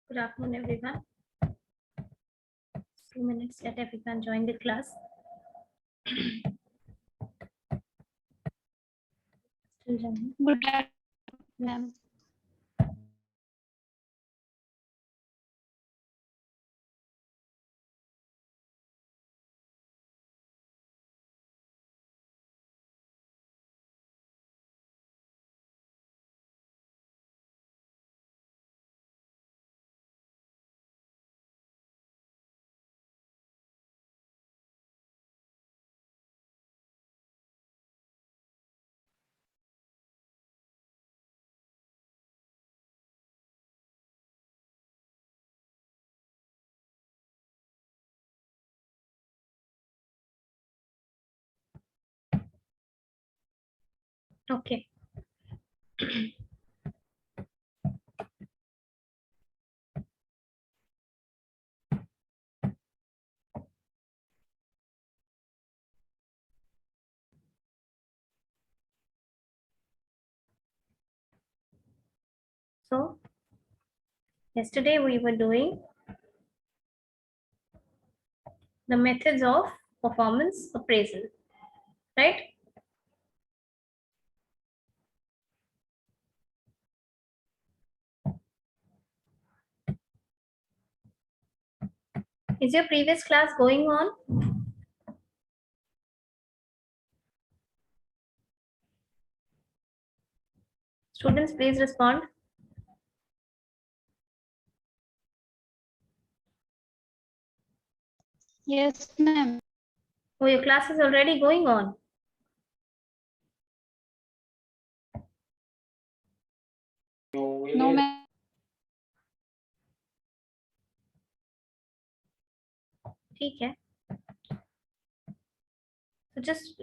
Good afternoon, everyone. 2 minutes, let everyone join the class. Still joining. Good afternoon, ma'am. Okay. So, yesterday we were doing the methods of performance appraisal, right? Is your previous class going on? Students, please respond. Yes, ma'am. Oh, your class is already going on. No, ma'am. ठीक है. So just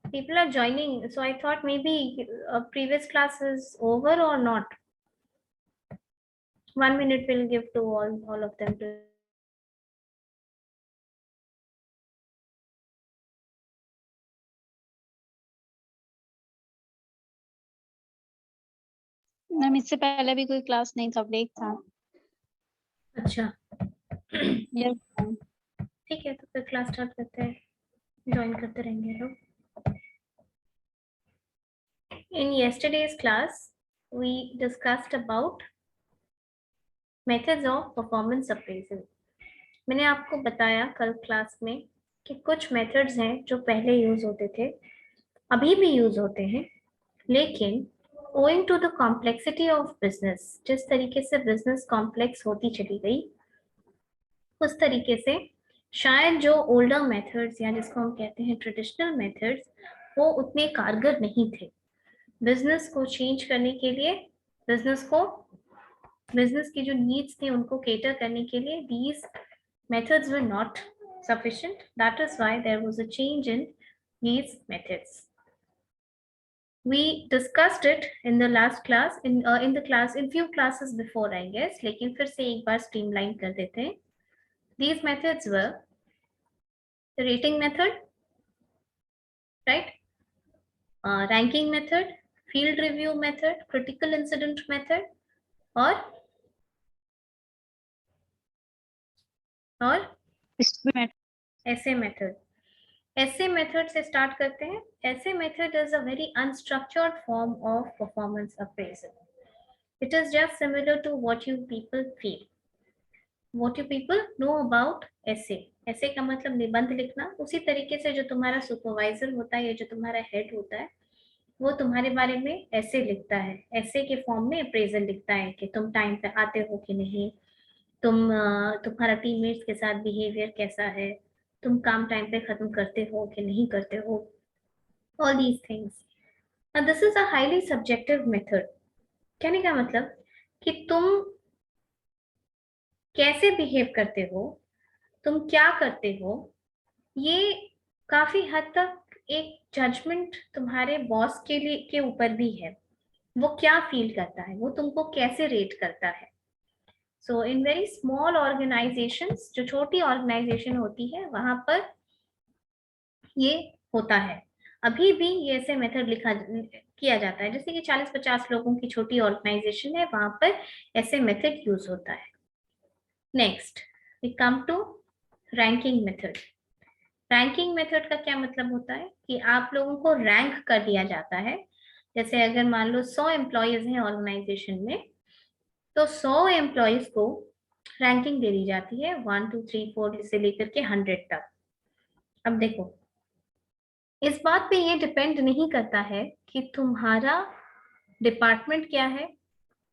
people are joining. So I thought maybe previous class is over or not. 1 minute we'll give to all of them to. Ma'am इससे पहले भी कोई class नहीं था, break था. अच्छा. Yes ma'am. ठीक है, तो फिर क्लास स्टार्ट करते हैं. ज्वाइन करते रहेंगे लोग. In yesterday's class, we discussed about methods of performance appraisal. मैंने आपको बताया कल क्लास में कि कुछ मेथड्स हैं जो पहले यूज होते थे, अभी भी यूज होते हैं, लेकिन owing to the complexity of business, जिस तरीके से बिजनेस कॉम्प्लेक्स होती चली गई, उस तरीके से शायद जो ओल्डर मेथड्स या जिसको हम कहते हैं ट्रेडिशनल मेथड्स, वो उतने कारगर नहीं थे. बिजनेस को चेंज करने के लिए, बिजनेस की जो नीड्स थे उनको केटर करने के लिए, these methods were not sufficient. That is why there was a change in these methods. We discussed it in the last class, in the class, in few classes before, I guess. लेकिन फिर से एक बार streamline कर देते हैं. These methods were the rating method, right? Ranking method, field review method, critical incident method, और ऐसे method. ऐसे मेथड से स्टार्ट करते हैं. Essay method is a very unstructured form of performance appraisal. It is just similar to what you people feel, what you people know about essay. Essay का मतलब निबंध लिखना. उसी तरीके से जो तुम्हारा सुपरवाइजर होता है या जो तुम्हारा हेड होता है, वो तुम्हारे बारे में ऐसे लिखता है, ऐसे के फॉर्म में अप्रेजल लिखता है कि तुम टाइम पे आते हो कि नहीं, तुम्हारा टीममेट्स के साथ बिहेवियर कैसा है, तुम काम टाइम पे खत्म करते हो कि नहीं करते हो, all these things. And this is a highly subjective method. कहने का मतलब कि तुम कैसे बिहेव करते हो, तुम क्या करते हो, ये काफी हद तक एक जजमेंट तुम्हारे बॉस के लिए के ऊपर भी है. वो क्या फील करता है, वो तुमको कैसे रेट करता है. So in very small organisations, जो छोटी ऑर्गेनाइजेशन होती है, वहां पर ये होता है. अभी भी ये ऐसे मेथड लिखा किया जाता है, जैसे कि 40-50 लोगों की छोटी ऑर्गेनाइजेशन है, वहां पर ऐसे मेथड यूज होता है। Next we come to ranking method. Ranking method का क्या मतलब होता है कि आप लोगों को रैंक कर दिया जाता है। जैसे अगर मान लो 100 एम्प्लॉयज हैं ऑर्गेनाइजेशन में, तो 100 एम्प्लॉयज को रैंकिंग दे दी जाती है 1 2 3 4 से लेकर के 100 तक। अब देखो, इस बात पे ये डिपेंड नहीं करता है कि तुम्हारा डिपार्टमेंट क्या है,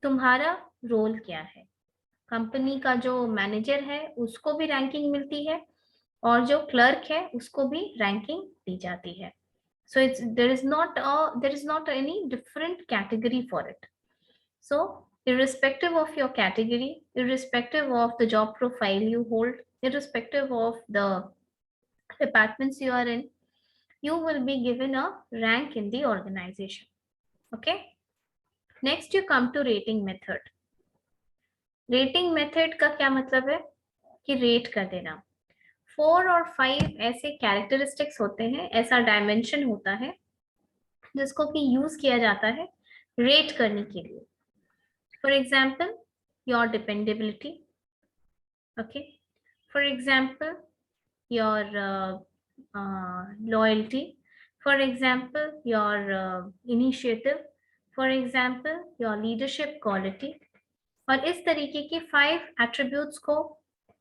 तुम्हारा रोल क्या है। कंपनी का जो मैनेजर है उसको भी रैंकिंग मिलती है, और जो क्लर्क है उसको भी रैंकिंग दी जाती है। So there is not any different category for it. So irrespective of your category, irrespective of the job profile you hold, irrespective of the departments you are in, you will be given a rank in the organization. Okay. Next you come to rating method. Rating method का क्या मतलब है कि rate कर देना। 4 और 5 ऐसे characteristics होते हैं, ऐसा डायमेंशन होता है जिसको कि यूज किया जाता है रेट करने के लिए। For example your dependability, okay, for example your loyalty, for example your initiative, for example your leadership quality. और इस तरीके के 5 एट्रीब्यूट्स को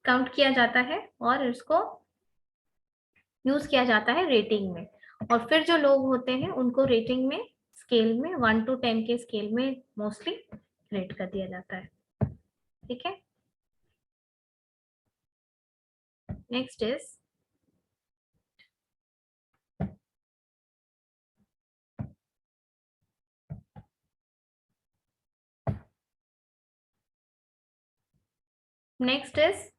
काउंट किया जाता है और इसको यूज किया जाता है रेटिंग में। और फिर जो लोग होते हैं उनको रेटिंग में स्केल में 1 to 10 के स्केल में मोस्टली रेट कर दिया जाता है। ठीक है। Next is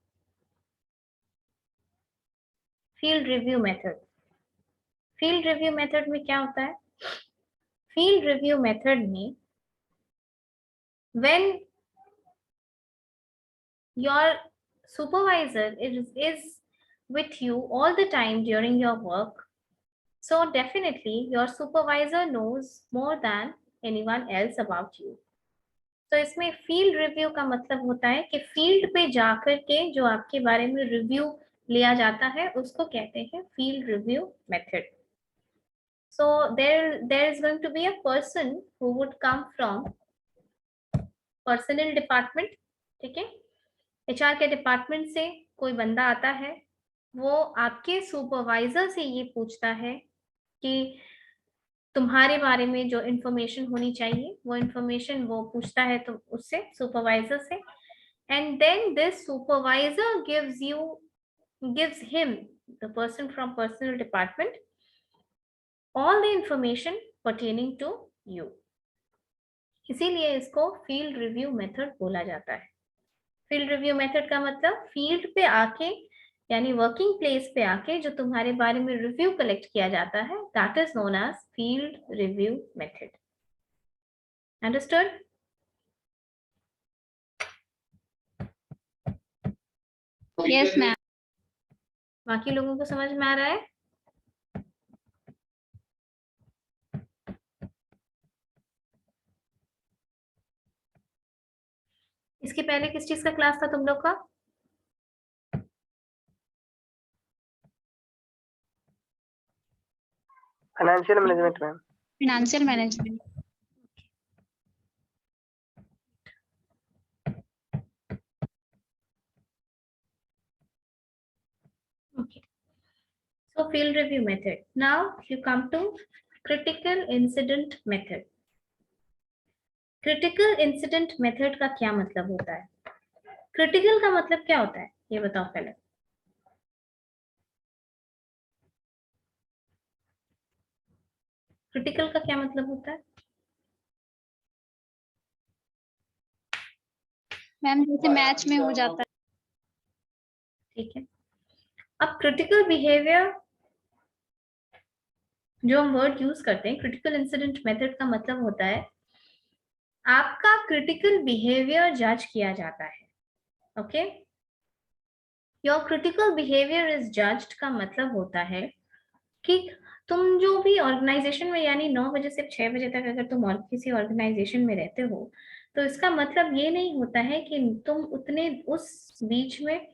field review method. Field review method में क्या होता है? फील्ड रिव्यू मेथड में when your supervisor is with you all the time during your work, so definitely your supervisor knows more than anyone else about you. तो इसमें field review का मतलब होता है कि फील्ड पे जाकर के जो आपके बारे में रिव्यू लिया जाता है उसको कहते हैं field review method. So there is going to be a person who would come from personal department, ठीक है, एचआर के डिपार्टमेंट से कोई बंदा आता है, वो आपके सुपरवाइजर से ये पूछता है कि तुम्हारे बारे में जो इंफॉर्मेशन होनी चाहिए वो इंफॉर्मेशन वो पूछता है तो उससे सुपरवाइजर से, and then this supervisor gives him, the person from personal department, all the information pertaining to you. इसीलिए इसको फील्ड रिव्यू मेथड बोला जाता है। फील्ड रिव्यू मेथड का मतलब फील्ड पे आके यानी वर्किंग प्लेस पे आके जो तुम्हारे बारे में रिव्यू कलेक्ट किया जाता है, that is known as field review method. Understood? Yes ma'am. बाकी लोगों को समझ में आ रहा है? इसके पहले किस चीज का क्लास था तुम लोग का? Financial management ma'am. Financial management. Okay. So field review method. Now you come to critical incident method. Critical incident method का क्या मतलब होता है? क्रिटिकल का मतलब क्या होता है ये बताओ पहले। क्रिटिकल का क्या मतलब होता है? मैम जैसे मैच में हो जाता है। ठीक है। अब क्रिटिकल बिहेवियर जो हम वर्ड यूज करते हैं, क्रिटिकल इंसिडेंट मेथड का मतलब होता है आपका क्रिटिकल बिहेवियर जज किया जाता है। Okay, your critical behaviour is judged का मतलब होता है कि तुम जो भी ऑर्गेनाइजेशन में, यानी 9 बजे से 6 बजे तक अगर तुम और किसी ऑर्गेनाइजेशन में रहते हो, तो इसका मतलब ये नहीं होता है कि तुम उतने उस बीच में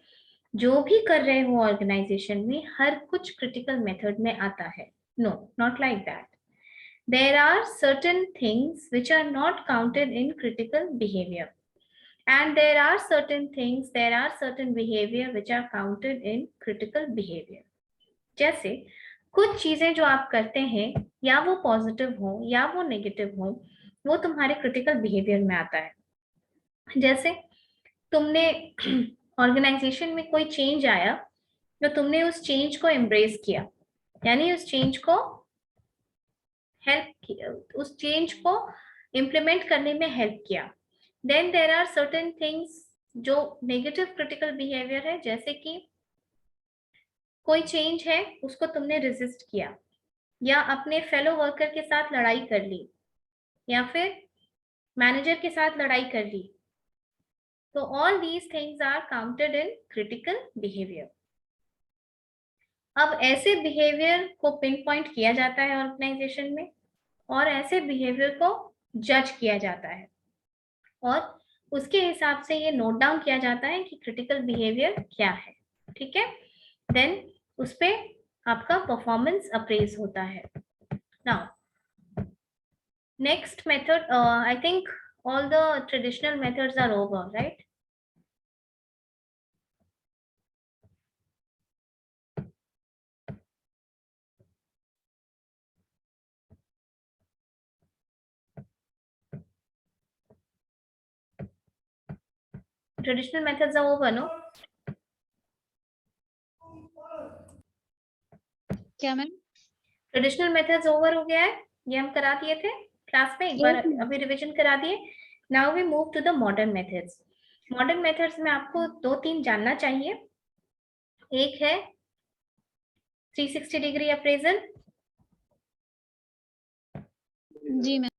जो भी कर रहे हो ऑर्गेनाइजेशन में हर कुछ क्रिटिकल मेथड में आता है. No, not like that. There are certain things which are not counted in critical behavior, and there are certain behavior which are counted in critical behavior. जैसे कुछ चीजें जो आप करते हैं, या वो पॉजिटिव हो या वो नेगेटिव हो, वो तुम्हारे क्रिटिकल बिहेवियर में आता है. जैसे तुमने ऑर्गेनाइजेशन में कोई चेंज आया, तो तुमने उस चेंज को एम्ब्रेस किया, यानी उस चेंज को हेल्प किया, उस चेंज को इम्प्लीमेंट करने में हेल्प किया. Then there are certain things जो नेगेटिव क्रिटिकल बिहेवियर है, जैसे कि कोई चेंज है उसको तुमने रेजिस्ट किया, या अपने फेलो वर्कर के साथ लड़ाई कर ली, या फिर मैनेजर के साथ लड़ाई कर ली. तो all these things are counted in critical behaviour. अब ऐसे बिहेवियर को पिन पॉइंट किया जाता है ऑर्गेनाइजेशन में, और ऐसे बिहेवियर को जज किया जाता है, और उसके हिसाब से ये नोट डाउन किया जाता है कि क्रिटिकल बिहेवियर क्या है. ठीक है, देन उस पे आपका परफॉर्मेंस अप्रेज होता है. Now next method, I think all the traditional methods are over, right? Traditional methods are over, no? क्या मैम? ट्रेडिशनल मेथड्स ओवर हो गया है, ये हम करा दिए थे क्लास में एक बार, Yes, ma'am. अभी रिवीजन करा दिए. Now we move to the modern methods. Modern methods में आपको 2-3 जानना चाहिए. एक है 360 डिग्री अप्रेजल, जी मैम.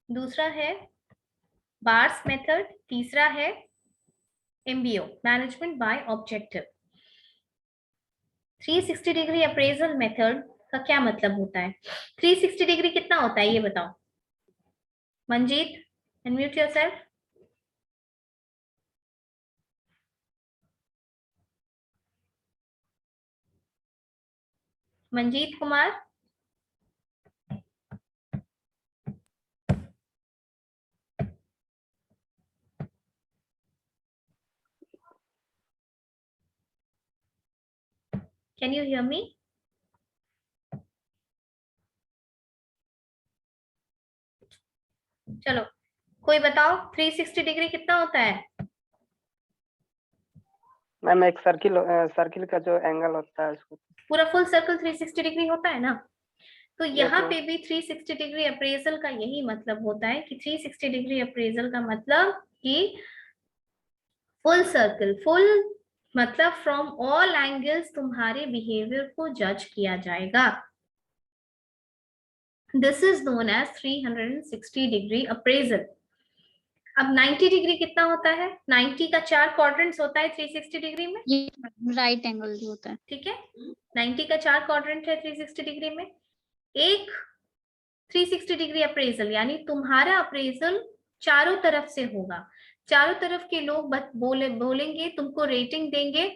दूसरा है बार्स मेथड, तीसरा है MBO, management by objective. 360 degree appraisal method का क्या मतलब होता है? 360 डिग्री कितना होता है ये बताओ. Manjeet, unmute yourself. Manjeet Kumar. Can you hear me? चलो कोई बताओ 360 डिग्री कितना होता है? मैम एक सर्किल का जो एंगल होता है उसको. पूरा फुल सर्कल 360 डिग्री होता है ना. तो यहाँ ma'am. पे भी 360 डिग्री अप्रेजल का यही मतलब होता है कि 360 डिग्री अप्रेजल का मतलब कि फुल सर्कल, फुल मतलब फ्रॉम ऑल एंगल्स तुम्हारे बिहेवियर को जज किया जाएगा. This is known as 360 degree appraisal. अब 90 डिग्री कितना होता है? 90 का 4 क्वाड्रेंट्स होता है 360 डिग्री में. ये राइट एंगल जो होता है. ठीक है, 90 का 4 क्वाड्रेंट है 360 डिग्री में. एक 360 डिग्री अप्रेजल यानी तुम्हारा अप्रेजल चारों तरफ से होगा, चारों तरफ के लोग बोलेंगे, तुमको रेटिंग देंगे,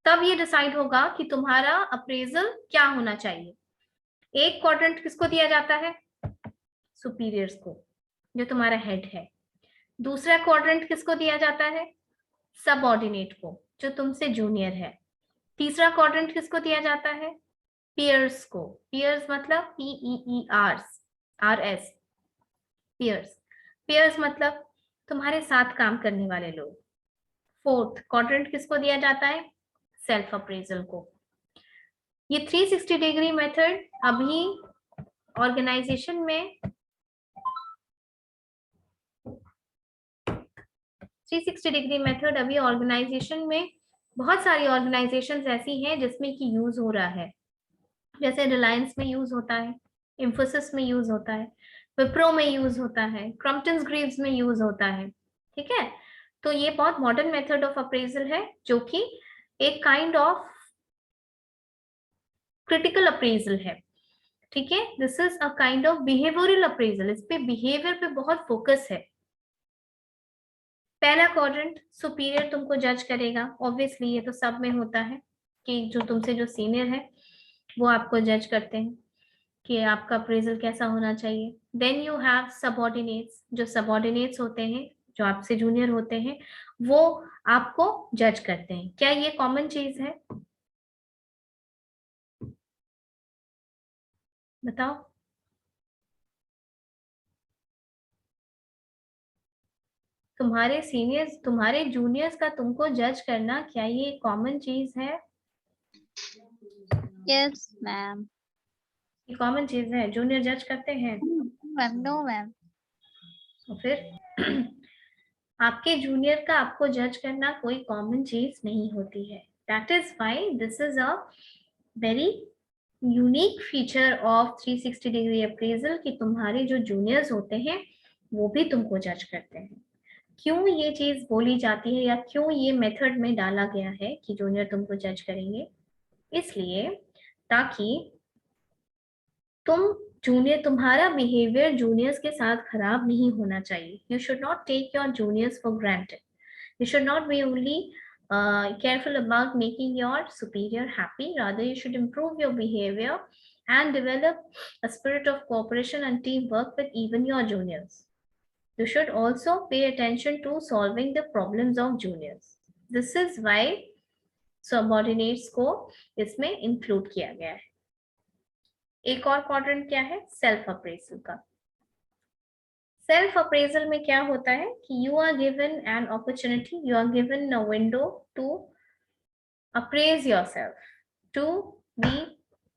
तब ये डिसाइड होगा कि तुम्हारा अप्रेजल क्या होना चाहिए. एक क्वाड्रेंट किसको दिया जाता है? सुपीरियर्स को, जो तुम्हारा हेड है. दूसरा क्वाड्रेंट किसको दिया जाता है? सबऑर्डिनेट को, जो तुमसे जूनियर है. तीसरा क्वाड्रेंट किसको दिया जाता है? पीयर्स को. पीयर्स मतलब PEERS, पीयर्स. पीयर्स मतलब तुम्हारे साथ काम करने वाले लोग. फोर्थ क्वाड्रेंट किसको दिया जाता है? सेल्फ अप्रेजल को. ये 360 डिग्री मेथड अभी ऑर्गेनाइजेशन में 360 डिग्री मेथड अभी ऑर्गेनाइजेशन में बहुत सारी ऑर्गेनाइजेशंस ऐसी हैं जिसमें कि यूज हो रहा है. जैसे रिलायंस में यूज होता है, इंफोसिस में यूज होता है, विप्रो में यूज होता है, क्रॉम्पटन ग्रीव्स में यूज होता है. ठीक है, तो ये बहुत मॉडर्न मेथड ऑफ अप्रेजल है जो कि एक काइंड ऑफ क्रिटिकल अप्रेजल है, ठीक है। This is a kind of behavioural appraisal, इस पे बिहेवियर पे बहुत फोकस है। पहला क्वाड्रेंट सुपीरियर तुमको जज करेगा, ऑब्वियसली ये तो सब में होता है कि जो तुमसे जो सीनियर है वो आपको जज करते हैं कि आपका अप्रेजल कैसा होना चाहिए। देन यू हैव सबऑर्डिनेट्स, जो सबऑर्डिनेट्स होते हैं, जो आपसे जूनियर होते हैं, वो आपको जज करते हैं। क्या ये कॉमन चीज है? बताओ। तुम्हारे सीनियर्स, तुम्हारे जूनियर्स का तुमको जज करना, क्या ये कॉमन चीज है? Yes ma'am. ये कॉमन चीज है, जूनियर जज करते हैं। Ma'am no ma'am. तो फिर आपके जूनियर का आपको जज करना कोई कॉमन चीज नहीं होती है। That is why this is a very unique feature of 360 degree appraisal कि तुम्हारे जो जूनियर्स होते हैं वो भी तुमको जज करते हैं। क्यों ये चीज बोली जाती है या क्यों ये मेथड में डाला गया है कि जूनियर तुमको जज करेंगे? इसलिए ताकि तुम जूनियर, तुम्हारा बिहेवियर जूनियर्स के साथ खराब नहीं होना चाहिए। You should not take your juniors for granted. You should not be only careful about making your superior happy. Rather, you should improve your behavior and develop a spirit of cooperation and teamwork with even your juniors. You should also pay attention to solving the problems of juniors. This is why subordinates को इसमें include किया गया है। एक और quadrant क्या है? Self appraisal का। सेल्फ अप्रेजल में क्या होता है कि you are given an opportunity, you are given a window to appraise yourself, to be,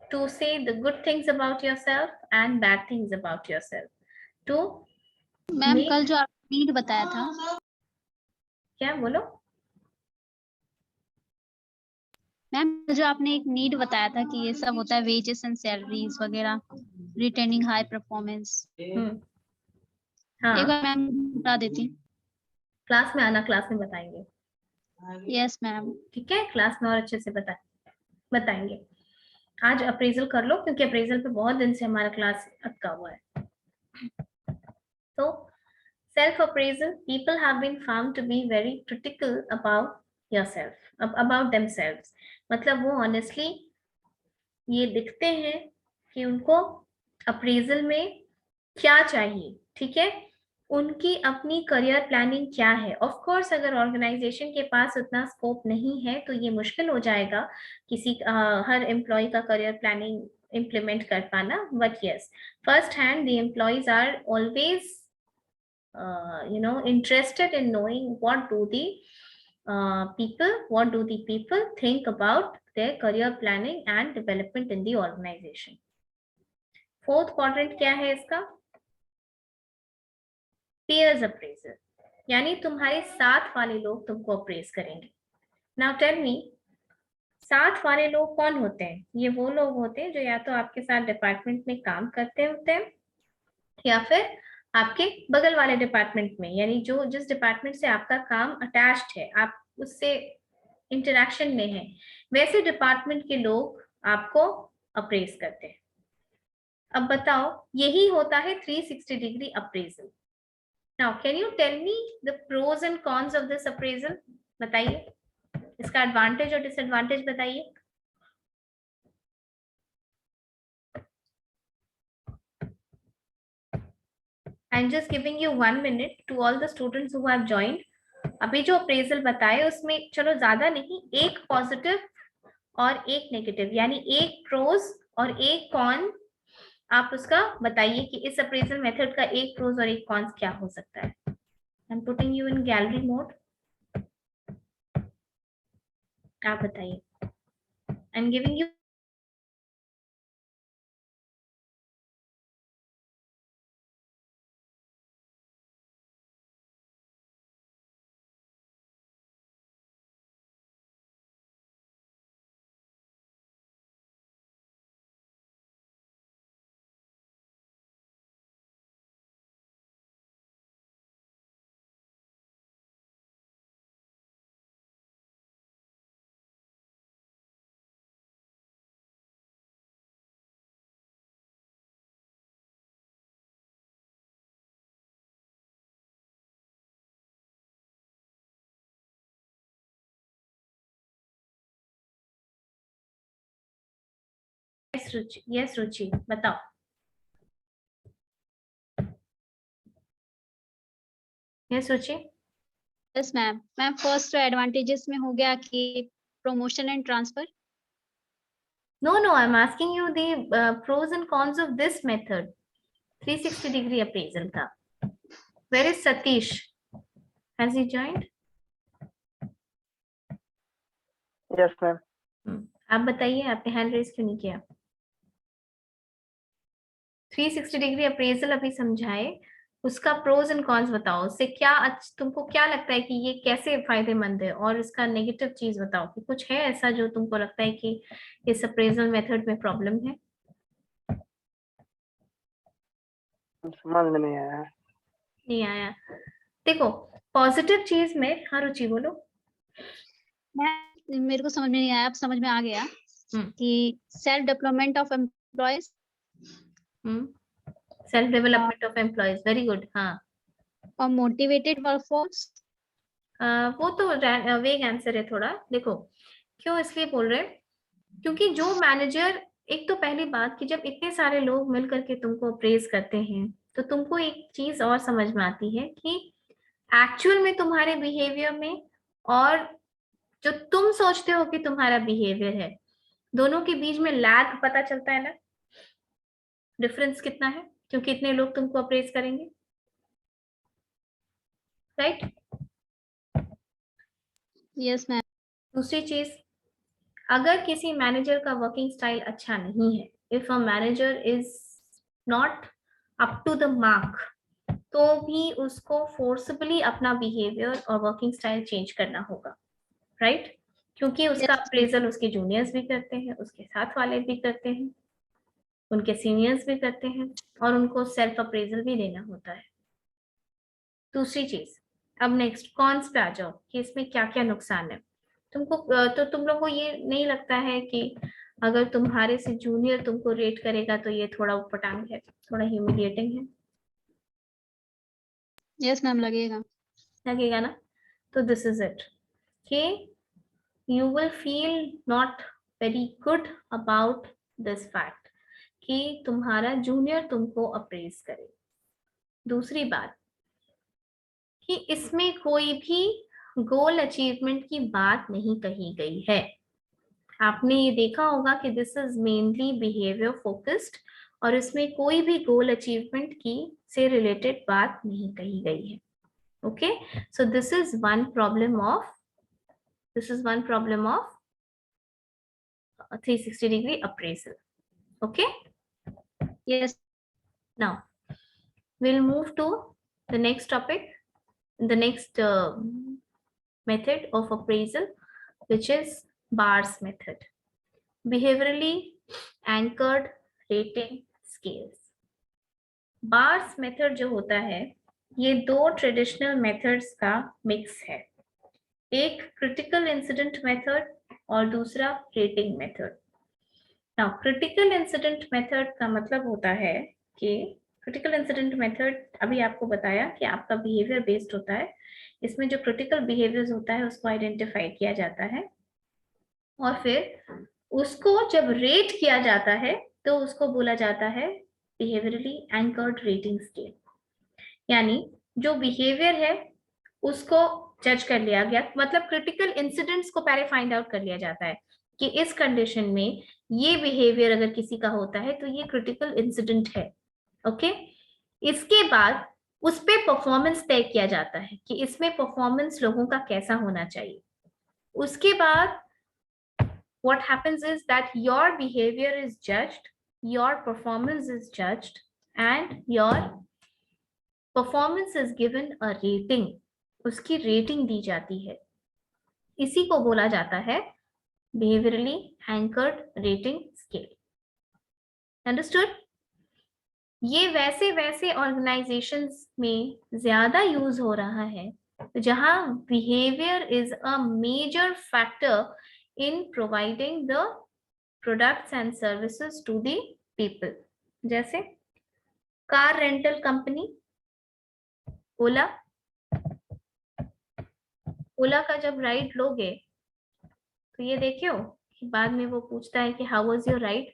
to say the good things about yourself and bad things about yourself, to ma'am कल make, जो आपने need बताया था, क्या बोलो? Ma'am जो आपने एक नीड बताया था कि ये सब होता है, वेजेस एंड सैलरीज वगैरह, रिटेनिंग हाई परफॉर्मेंस। हाँ, एक बार मैम बता देती। क्लास में आना, क्लास में बताएंगे। Yes ma'am. ठीक है, क्लास में और अच्छे से बताएंगे। आज अप्रेजल कर लो क्योंकि अप्रेजल पे बहुत दिन से हमारा क्लास अटका हुआ है। तो self appraisal, people have been found to be very critical about yourself, about themselves. मतलब वो ऑनेस्टली ये दिखते हैं कि उनको अप्रेजल में क्या चाहिए, ठीक है, उनकी अपनी करियर प्लानिंग क्या है। ऑफ कोर्स अगर ऑर्गेनाइजेशन के पास उतना स्कोप नहीं है तो ये मुश्किल हो जाएगा किसी हर एम्प्लॉय का करियर प्लानिंग इम्प्लीमेंट कर पाना। But yes, first hand the employees are always interested in knowing what do the people think about their career planning and development in the organization. Fourth quadrant क्या है इसका? peers appraisal, यानी तुम्हारे साथ वाले लोग तुमको अप्रेज करेंगे। नाउ टेल मी, साथ वाले लोग कौन होते हैं? ये वो लोग होते हैं जो या तो आपके साथ डिपार्टमेंट में काम करते होते हैं या फिर आपके बगल वाले डिपार्टमेंट में, यानी जो जिस डिपार्टमेंट से आपका काम अटैच्ड है, आप उससे इंटरेक्शन में है, वैसे डिपार्टमेंट के लोग आपको अप्रेज करते हैं। अब बताओ, यही होता है 360 degree appraisal. Now can you tell me the pros and cons of this appraisal? बताइए, इसका एडवांटेज और डिसएडवांटेज बताइए। I am just giving you 1 minute to all the students who have joined. अभी जो अप्रेजल बताए उसमें चलो ज्यादा नहीं, एक पॉजिटिव और एक नेगेटिव, यानी एक प्रोज और एक कॉन, आप उसका बताइए कि इस अप्रेजल मेथड का एक प्रोज और एक कॉन्स क्या हो सकता है। I am putting you in gallery mode, आप बताइए। I am giving you yes Ruchi बताओ। Yes Ruchi. Yes ma'am. Ma'am first advantages में हो गया कि promotion and transfer. No, I'm asking you the pros and cons of this method, 360-degree appraisal का. Where is Satish? Has he joined? Yes ma'am. आप बताइए, आपने hand raise क्यों नहीं किया? 360-degree appraisal अभी समझाए, उसका प्रोज एंड कॉन्स बताओ। उससे क्या तुमको क्या लगता है कि ये कैसे फायदेमंद है, और इसका नेगेटिव चीज बताओ कि कुछ है ऐसा जो तुमको लगता है कि इस अप्रेजल मेथड में प्रॉब्लम है। समझ में नहीं आया। नहीं आया। देखो पॉजिटिव चीज में, हाँ रुचि बोलो। मैम मेरे को समझ में नहीं आया, अब समझ में आ गया कि self development of employees. Self development of employees, very good. हाँ, और मोटिवेटेड वर्कफोर्स। वो तो वेग आंसर है थोड़ा। देखो क्यों इसलिए बोल रहे हैं, क्योंकि जो मैनेजर, एक तो पहली बात कि जब इतने सारे लोग मिल करके तुमको अप्रेज करते हैं तो तुमको एक चीज और समझ में आती है कि एक्चुअल में तुम्हारे बिहेवियर में और जो तुम सोचते हो कि तुम्हारा बिहेवियर है, दोनों के बीच में लैग पता चलता है ना, डिफरेंस कितना है, क्योंकि इतने लोग तुमको अप्रेज करेंगे, राइट? Yes ma'am. दूसरी चीज, अगर किसी मैनेजर का वर्किंग स्टाइल अच्छा नहीं है, if a manager is not up to the mark, तो भी उसको फोर्सबली अपना बिहेवियर और वर्किंग स्टाइल चेंज करना होगा, राइट? क्योंकि उसका अप्रेजल उसके जूनियर्स भी करते हैं, उसके साथ वाले भी करते हैं, उनके सीनियर्स भी करते हैं, और उनको सेल्फ अप्रेजल भी देना होता है। दूसरी चीज, अब नेक्स्ट कॉन्स पे आ जाओ कि इसमें क्या क्या नुकसान है तुमको। तो तुम लोग को ये नहीं लगता है कि अगर तुम्हारे से जूनियर तुमको रेट करेगा तो ये थोड़ा उपटांग है, थोड़ा ह्यूमिलिएटिंग है? यस मैम लगेगा। लगेगा ना? तो दिस इज इट कि you will feel not very good about this fact कि तुम्हारा जूनियर तुमको अप्रेज करे। दूसरी बात कि इसमें कोई भी गोल अचीवमेंट की बात नहीं कही गई है। आपने ये देखा होगा कि this is mainly behaviour focused, और इसमें कोई भी गोल अचीवमेंट की से रिलेटेड बात नहीं कही गई है। Okay, so this is one problem of 360-degree appraisal. Okay, yes. now we'll move to the next topic, the next method of appraisal, which is BARS method, behaviorally anchored rating scales. BARS method जो होता है, ये दो traditional methods का mix है, एक critical incident method और दूसरा rating method. Now critical incident method का मतलब होता है कि क्रिटिकल इंसिडेंट मेथड अभी आपको बताया कि आपका बिहेवियर बेस्ड होता है। इसमें जो क्रिटिकल बिहेवियर्स होता है उसको आइडेंटिफाई किया जाता है, और फिर उसको जब रेट किया जाता है तो उसको बोला जाता है बिहेवियरली एंकर्ड रेटिंग स्केल। यानी जो बिहेवियर है उसको जज कर लिया गया, मतलब क्रिटिकल इंसिडेंट्स को पहले फाइंड आउट कर लिया जाता है कि इस कंडीशन में ये बिहेवियर अगर किसी का होता है तो ये क्रिटिकल इंसिडेंट है। ओके, इसके बाद उस पे परफॉर्मेंस तय किया जाता है कि इसमें परफॉर्मेंस लोगों का कैसा होना चाहिए। उसके बाद what happens is that your behavior is judged, your performance is judged, and your performance is given a rating, उसकी रेटिंग दी जाती है। इसी को बोला जाता है behaviorally anchored rating scale. Understood? ये वैसे वैसे ऑर्गेनाइजेशंस में ज्यादा यूज हो रहा है जहां behaviour is a major factor in providing the products and services to the people. जैसे car rental company Ola, Ola का जब राइड लोगे तो ये देखियो कि बाद में वो पूछता है कि हाउ वाज योर राइड,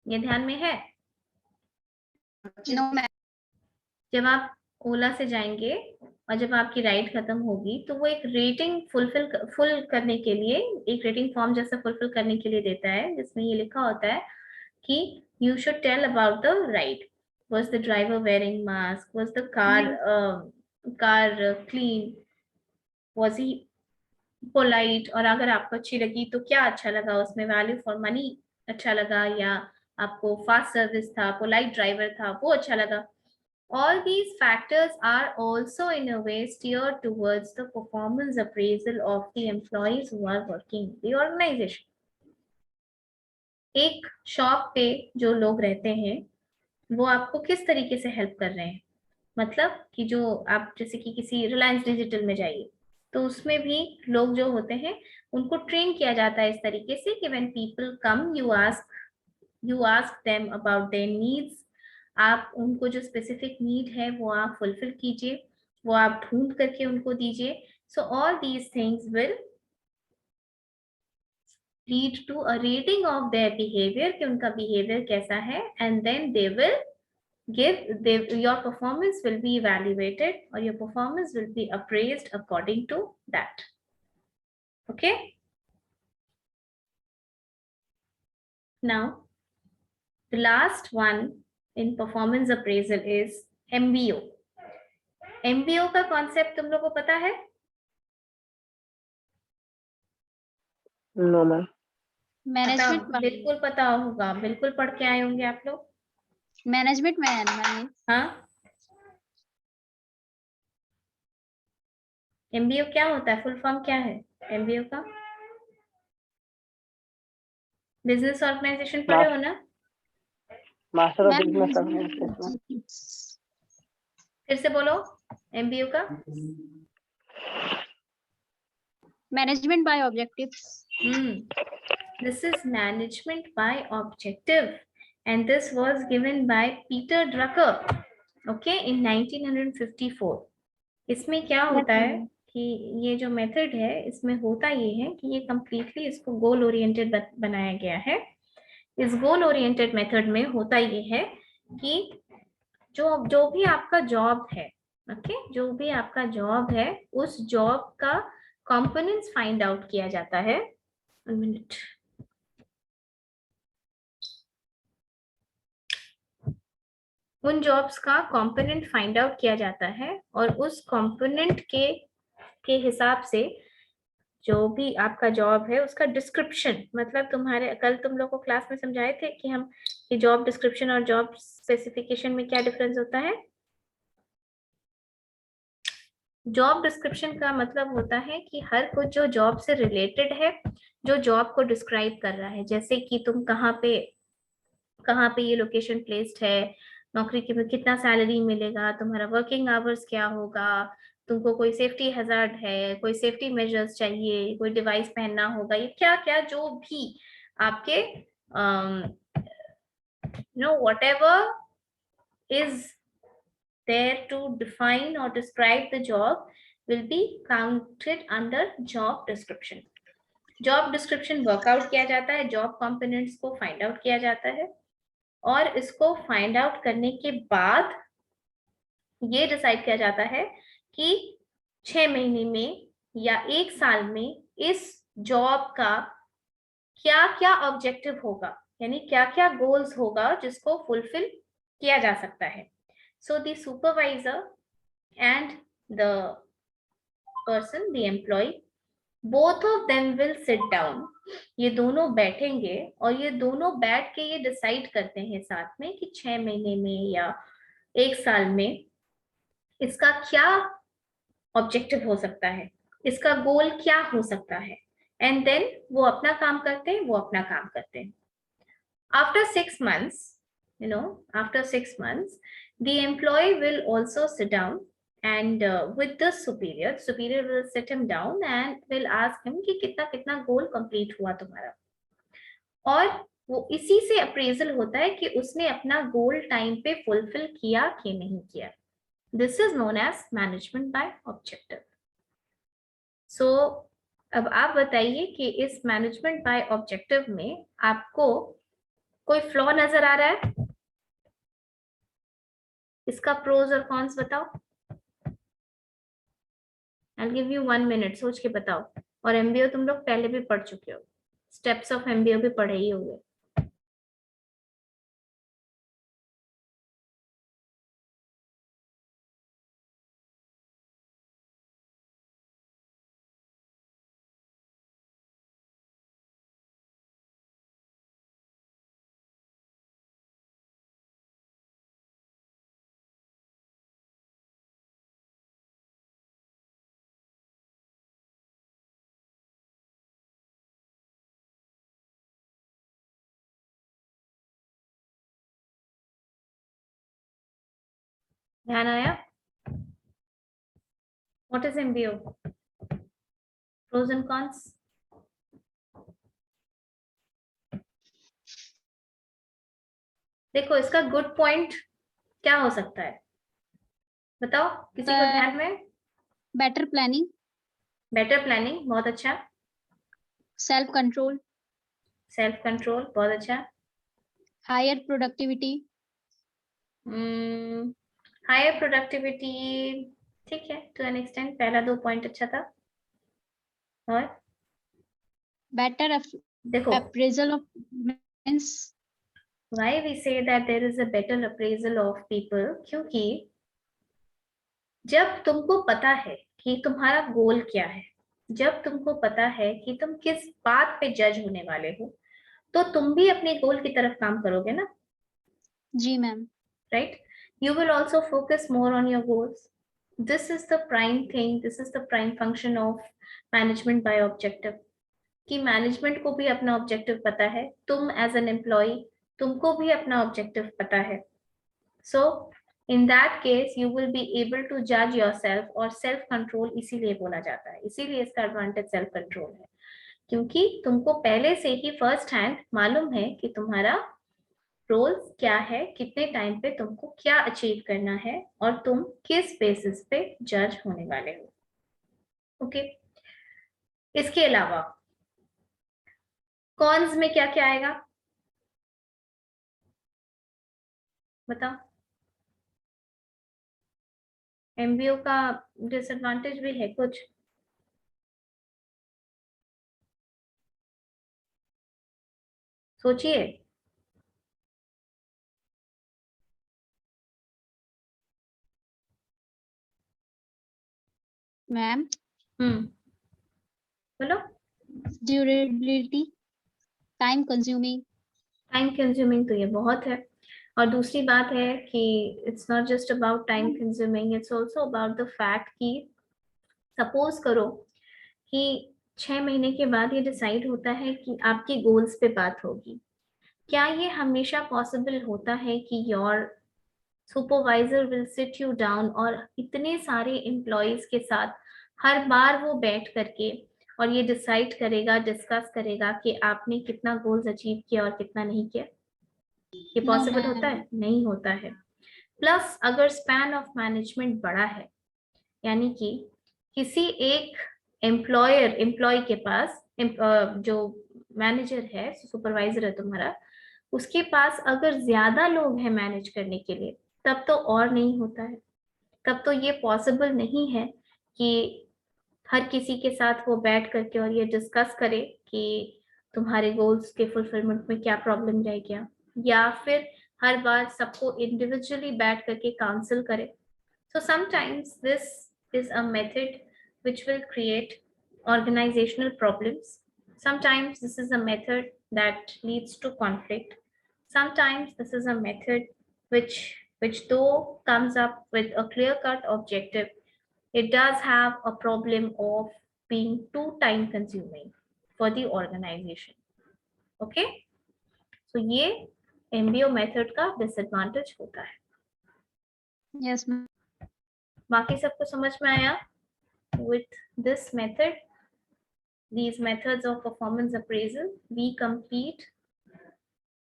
ये ध्यान में है? No ma'am. जब आप ओला से जाएंगे और जब आपकी राइड खत्म होगी तो वो एक रेटिंग फुल करने के लिए, एक रेटिंग फॉर्म जैसा फुलफिल करने के लिए देता है, जिसमें ये लिखा होता है कि you should tell about the ride. Was the driver wearing mask? Was the car clean? Was he polite? और अगर आपको अच्छी लगी तो क्या अच्छा लगा उसमें, वैल्यू फॉर मनी अच्छा लगा, या आपको फास्ट सर्विस था, पोलाइट ड्राइवर था, वो अच्छा लगा. All these factors are also in a way steered towards the performance appraisal of the employees who are working in the organization. एक शॉप पे जो लोग रहते हैं वो आपको किस तरीके से हेल्प कर रहे हैं, मतलब कि जो आप जैसे कि किसी रिलायंस डिजिटल में जाइए तो उसमें भी लोग जो होते हैं उनको ट्रेन किया जाता है इस तरीके से कि when people come you ask them about their needs. आप उनको जो स्पेसिफिक नीड है वो आप फुलफिल कीजिए, वो आप ढूंढ करके उनको दीजिए. So all these things will lead to a rating of their behaviour, कि उनका बिहेवियर कैसा है, and then they will your performance will be evaluated or your performance will be appraised according to that. Okay, now the last one in performance appraisal is MBO. MBO का concept तुम लोगों को पता है? No ma'am. Management बिल्कुल पता होगा, बिल्कुल पढ़ के आए होंगे आप लोग. मैनेजमेंट में है मैम. हाँ, MBO क्या होता है, फुल फॉर्म क्या है MBO का? बिजनेस ऑर्गेनाइजेशन पढ़े हो ना? Master of business organisation. फिर से बोलो MBO का. Management by objectives. This is management by objective, and this was given by Peter Drucker, okay, in 1954. इसमें क्या होता है कि ये जो मेथड है इसमें होता ये है कि ये कंप्लीटली इसको गोल ओरिएंटेड बनाया गया है. इस गोल ओरिएंटेड मेथड में होता ये है कि जो भी आपका जॉब है, ओके, जो भी आपका जॉब है उस जॉब का कंपोनेंट्स फाइंड आउट किया जाता है. 1 मिनट. उन जॉब्स का कंपोनेंट फाइंड आउट किया जाता है और उस कंपोनेंट के हिसाब से जो भी आपका जॉब है उसका डिस्क्रिप्शन, मतलब तुम्हारे कल तुम लोग को क्लास में समझाए थे कि हम कि जॉब डिस्क्रिप्शन और जॉब स्पेसिफिकेशन में क्या डिफरेंस होता है. जॉब डिस्क्रिप्शन का मतलब होता है कि हर कुछ जो जॉब से रिलेटेड है, जो जॉब को डिस्क्राइब कर रहा है, जैसे कि तुम कहाँ पे ये लोकेशन प्लेस्ड है, नौकरी के में कितना सैलरी मिलेगा, तुम्हारा वर्किंग आवर्स क्या होगा, तुमको कोई सेफ्टी हैजार्ड है, कोई सेफ्टी मेजर्स चाहिए, कोई डिवाइस पहनना होगा, ये क्या क्या जो भी आपके whatever is there to define or describe the job will be counted under job description. Job description workout किया जाता है, जॉब कंपोनेंट्स को फाइंड आउट किया जाता है और इसको फाइंड आउट करने के बाद ये डिसाइड किया जाता है कि 6 महीने में या 1 साल में इस जॉब का क्या क्या ऑब्जेक्टिव होगा, यानी क्या क्या गोल्स होगा जिसको फुलफिल किया जा सकता है. So the supervisor and the person, the employee, both of them will sit down. ये दोनों बैठेंगे और ये दोनों बैठ के ये डिसाइड करते हैं साथ में कि 6 महीने में या 1 साल में इसका क्या ऑब्जेक्टिव हो सकता है, इसका गोल क्या हो सकता है, एंड देन वो अपना काम करते हैं, वो अपना काम करते हैं. After 6 months, after 6 months, the employee will also sit down and with the superior will sit him down and will ask him कि कितना कितना गोल कंप्लीट हुआ तुम्हारा, और वो इसी से अप्रेजल होता है कि उसने अपना गोल टाइम पे फुलफिल किया कि नहीं किया. This is known as management by objective. So अब आप बताइए कि इस मैनेजमेंट बाय ऑब्जेक्टिव में आपको कोई फ्लॉ नजर आ रहा है? इसका प्रोज और कॉन्स बताओ। आई गिव यू 1 मिनट, सोच के बताओ। और एमबीओ तुम लोग पहले भी पढ़ चुके हो, स्टेप्स ऑफ एमबीओ भी पढ़े ही होंगे। ध्यान आया? What is MBO? Pros and cons. देखो इसका गुड पॉइंट क्या हो सकता है, बताओ किसी को ध्यान में? बेटर प्लानिंग, बेटर प्लानिंग, बहुत अच्छा। सेल्फ कंट्रोल, सेल्फ कंट्रोल, बहुत अच्छा। हायर प्रोडक्टिविटी, हायर प्रोडक्टिविटी, ठीक है टू एन एक्सटेंट। पहला 2 पॉइंट अच्छा था। और बेटर देखो appraisal of means, why we say that there is a better appraisal of people, क्योंकि जब तुमको पता है कि तुम्हारा गोल क्या है, जब तुमको पता है कि तुम किस बात पे जज होने वाले हो, तो तुम भी अपने गोल की तरफ काम करोगे ना, जी ma'am. right? You will also focus more on your goals. This is the prime thing, this is the prime function of management by objective, कि मैनेजमेंट को भी अपना ऑब्जेक्टिव पता है, तुम एज एन एम्प्लॉय तुमको भी अपना ऑब्जेक्टिव पता है। So in that case you will be able to जज योरसेल्फ, और सेल्फ कंट्रोल इसीलिए बोला जाता है, इसीलिए इसका एडवांटेज सेल्फ कंट्रोल है, क्योंकि तुमको पहले से ही फर्स्ट हैंड मालूम है कि तुम्हारा रोल्स क्या है, कितने टाइम पे तुमको क्या अचीव करना है, और तुम किस बेसिस पे जज होने वाले हो। ओके इसके अलावा कॉन्स में क्या क्या आएगा बताओ? एमबीओ का डिसएडवांटेज भी है कुछ? सोचिए। मैम बोलो। Durability, time consuming, time consuming तो ये बहुत है, और दूसरी बात है कि it's not just about time consuming, it's also about the fact कि सपोज करो कि 6 महीने के बाद ये डिसाइड होता है कि आपकी गोल्स पे बात होगी। क्या ये हमेशा पॉसिबल होता है कि your supervisor will sit you down और इतने सारे एम्प्लॉयज के साथ हर बार वो बैठ करके और ये डिसाइड करेगा, डिस्कस करेगा कि आपने कितना गोल्स अचीव किया और कितना नहीं किया? ये नो पॉसिबल होता मैम। है? नहीं होता है। प्लस अगर स्पैन ऑफ मैनेजमेंट बड़ा है, यानी कि किसी एक एम्प्लॉय के पास जो मैनेजर है, सुपरवाइजर है तुम्हारा, उसके पास अगर ज्यादा लोग हैं मैनेज करने के लिए, तब तो और नहीं होता है। तब तो ये पॉसिबल नहीं है कि हर किसी के साथ वो बैठ करके और ये डिस्कस करे कि तुम्हारे गोल्स के फुलफिलमेंट में क्या प्रॉब्लम रह गया, या फिर हर बार सबको इंडिविजुअली बैठ करके काउंसिल करे। So sometimes this is a method which will create organizational problems. Sometimes this is a method that leads to conflict. Sometimes this is a method which though comes up with a clear-cut objective, it does have a problem of being too time consuming for the organization. Okay? So ये MBO method का disadvantage होता है। Yes ma'am. बाकी सबको समझ में आया? With this method, these methods of performance appraisal, we complete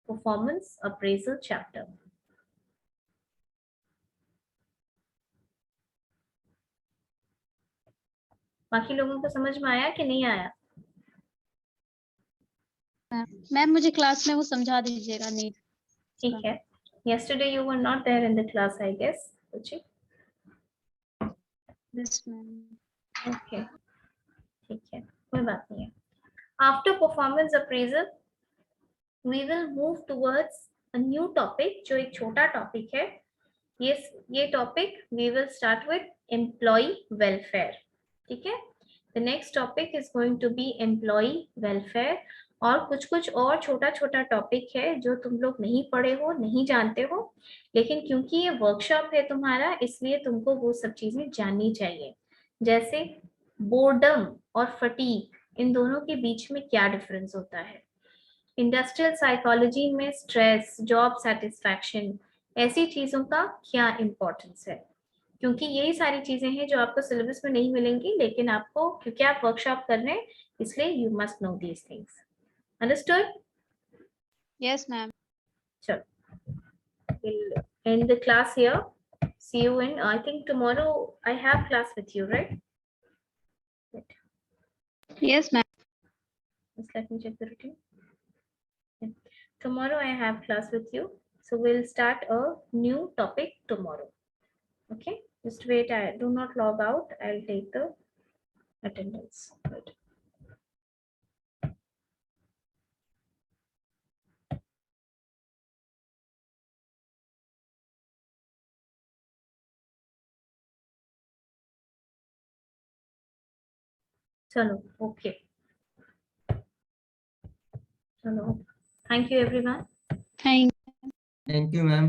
performance appraisal chapter. बाकी लोगों को समझ में आया कि नहीं आया? मैम मुझे क्लास में वो समझा दीजिएगा नीट। ठीक है, yesterday you were not there in the class, I guess, Ruchi? Yes ma'am. Okay, ठीक है, कोई बात नहीं है। After performance appraisal we will move towards a new topic, जो एक छोटा टॉपिक है। ये topic we will start with employee welfare. ठीक है, the next topic is going to be employee welfare. और कुछ और छोटा छोटा टॉपिक है जो तुम लोग नहीं पढ़े हो, नहीं जानते हो, लेकिन क्योंकि ये वर्कशॉप है तुम्हारा, इसलिए तुमको वो सब चीजें जाननी चाहिए। जैसे बोर्डम और फटीग, इन दोनों के बीच में क्या डिफरेंस होता है। इंडस्ट्रियल साइकोलॉजी में स्ट्रेस, जॉब सेटिस्फैक्शन, ऐसी चीजों का क्या इम्पोर्टेंस है, क्योंकि यही सारी चीजें हैं जो आपको सिलेबस में नहीं मिलेंगी, लेकिन आपको, क्योंकि आप वर्कशॉप कर रहे हैं, इसलिए you must know these things. Understood? Yes ma'am. चलो, we'll end the class here. See you in, I think tomorrow I have class with you, right? Yes ma'am. Just let me check the routine. Yeah. Tomorrow I have class with you, so we'll start a new topic tomorrow. Okay, just wait, I do not log out, I'll take the attendance. Good. चलो, okay, चलो, thank you everyone. Thank Thank you, ma'am.